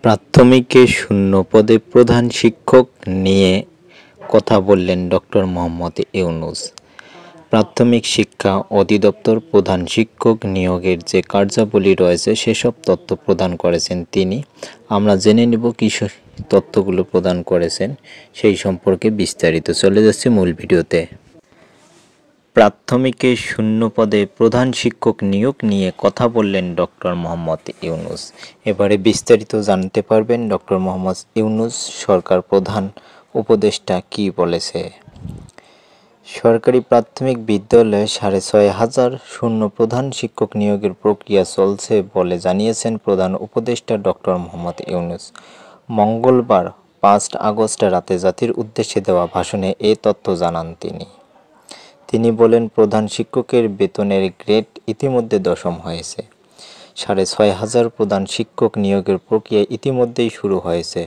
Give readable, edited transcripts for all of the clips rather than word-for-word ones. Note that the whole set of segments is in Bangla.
প্রাথমিকে শূন্য পদে প্রধান শিক্ষক নিয়ে কথা বললেন ডক্টর মোহাম্মদ ইউনূস। প্রাথমিক শিক্ষা অধিদপ্তর প্রধান শিক্ষক নিয়োগের যে কার্যাবলী রয়েছে সেসব তথ্য প্রদান করেছেন তিনি। আমরা জেনে নেব কী তথ্যগুলো প্রদান করেছেন সেই সম্পর্কে বিস্তারিত। চলে যাচ্ছে মূল ভিডিওতে। প্রাথমিকে শূন্য পদে প্রধান শিক্ষক নিয়োগ নিয়ে কথা বললেন ডক্টর মোহাম্মদ ইউনূস। এবারে বিস্তারিত জানতে পারবেন ডক্টর মোহাম্মদ ইউনূস সরকার প্রধান উপদেষ্টা কি বলেছে। সরকারি প্রাথমিক বিদ্যালয়ে ৬,৫০০ শূন্য প্রধান শিক্ষক নিয়োগের প্রক্রিয়া চলছে বলে জানিয়েছেন প্রধান উপদেষ্টা ডক্টর মোহাম্মদ ইউনূস। মঙ্গলবার ৫ আগস্ট রাতে জাতির উদ্দেশ্যে দেওয়া ভাষণে এ তথ্য জানান তিনি বলেন, প্রধান শিক্ষকের বেতনের গ্রেড ইতিমধ্যে ১০ম হয়েছে। ৬,৫০০ প্রধান শিক্ষক নিয়োগের প্রক্রিয়া ইতিমধ্যেই শুরু হয়েছে।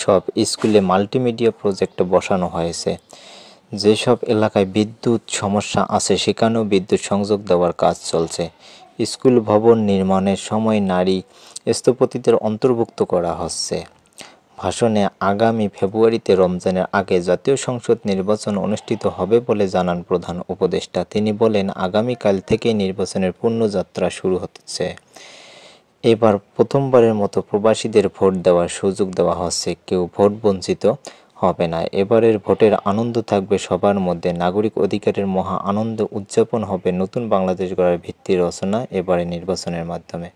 সব স্কুলে মাল্টিমিডিয়া প্রজেক্ট বসানো হয়েছে। যেসব এলাকায় বিদ্যুৎ সমস্যা আছে সেখানেও বিদ্যুৎ সংযোগ দেওয়ার কাজ চলছে। স্কুল ভবন নির্মাণের সময় নারী স্থপতিদের অন্তর্ভুক্ত করা হচ্ছে। ভাষণে আগামী ফেব্রুয়ারিতে রমজানের আগে জাতীয় সংসদ নির্বাচন অনুষ্ঠিত হবে বলে জানান প্রধান উপদেষ্টা। তিনি বলেন, আগামীকাল থেকেই নির্বাচনের পূর্ণযাত্রা শুরু হচ্ছে। এবার প্রথমবারের মতো প্রবাসীদের ভোট দেওয়ার সুযোগ দেওয়া হচ্ছে। কেউ ভোট বঞ্চিত হবে না। এবারের ভোটের আনন্দ থাকবে সবার মধ্যে। নাগরিক অধিকারের মহা আনন্দ উদযাপন হবে। নতুন বাংলাদেশ গড়ার ভিত্তি রচনা এবারে নির্বাচনের মাধ্যমে।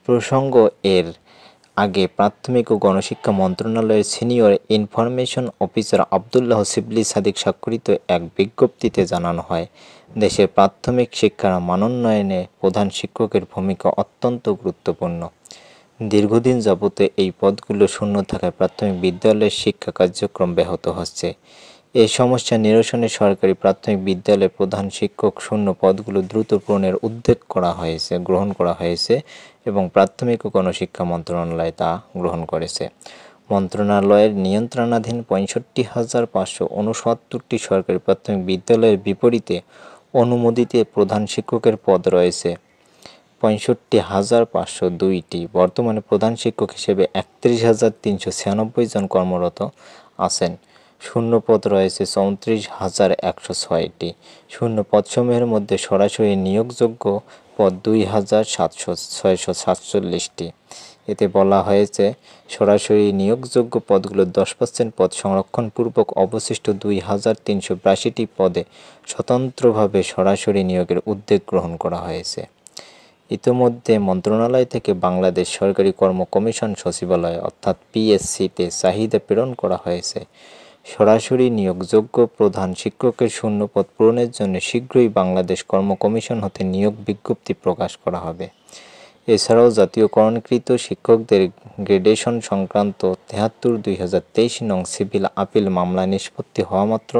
প্রসঙ্গ এর আগে প্রাথমিক ও গণশিক্ষা মন্ত্রণালয়ের সিনিয়র ইনফরমেশন অফিসার আবদুল্লাহ শিবলি সাদিক স্বাক্ষরিত এক বিজ্ঞপ্তিতে জানানো হয়, দেশের প্রাথমিক শিক্ষার মানোন্নয়নে প্রধান শিক্ষকের ভূমিকা অত্যন্ত গুরুত্বপূর্ণ। দীর্ঘদিন যাবত এই পদগুলো শূন্য থাকায় প্রাথমিক বিদ্যালয়ের শিক্ষা কার্যক্রম ব্যাহত হচ্ছে। এই সমস্যা নিরসনে সরকারি প্রাথমিক বিদ্যালয়ের প্রধান শিক্ষক শূন্য পদগুলো দ্রুত পূরণের উদ্যোগ গ্রহণ করা হয়েছে এবং প্রাথমিক ও গণশিক্ষা মন্ত্রণালয় তা গ্রহণ করেছে। মন্ত্রণালয়ের নিয়ন্ত্রণাধীন ৬৫,৫৬৯টি সরকারি প্রাথমিক বিদ্যালয়ের বিপরীতে অনুমোদিত প্রধান শিক্ষকের পদ রয়েছে ৬৫,৫০২টি। বর্তমানে প্রধান শিক্ষক হিসেবে ৩১,৩৯৬ জন কর্মরত আছেন। শূন্য পদ রয়েছে ৩৪,১০৬টি। শূন্য পদসমূহের মধ্যে সরাসরি নিয়োগযোগ্য পদ ২,৬৪৭টি। এতে বলা হয়েছে, সরাসরি নিয়োগযোগ্য পদগুলোর ১০% পদ সংরক্ষণপূর্বক অবশিষ্ট ২,৩৮২টি পদে স্বতন্ত্রভাবে সরাসরি নিয়োগের উদ্যোগ গ্রহণ করা হয়েছে। ইতোমধ্যে মন্ত্রণালয় থেকে বাংলাদেশ সরকারি কর্ম কমিশন সচিবালয় অর্থাৎ পিএসসিতে চাহিদা প্রেরণ করা হয়েছে। সরাসরি নিয়োগযোগ্য প্রধান শিক্ষকের শূন্যপদ পূরণের জন্য শীঘ্রই বাংলাদেশ কর্ম কমিশন হতে নিয়োগ বিজ্ঞপ্তি প্রকাশ করা হবে। এছাড়াও জাতীয়করণকৃত শিক্ষকদের গ্রেডেশন সংক্রান্ত ৭৩/২০২৩ নং সিভিল আপিল মামলা নিষ্পত্তি হওয়ামাত্র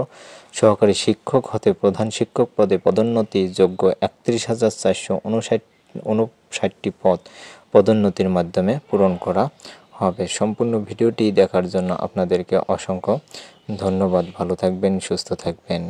সহকারী শিক্ষক হতে প্রধান শিক্ষক পদে পদোন্নতি যোগ্য ৩১,৪৫৯টি পদ পদোন্নতির মাধ্যমে পূরণ করা হবে। সম্পূর্ণ ভিডিওটি দেখার জন্য আপনাদেরকে অসংখ্য ধন্যবাদ। ভালো থাকবেন, সুস্থ থাকবেন।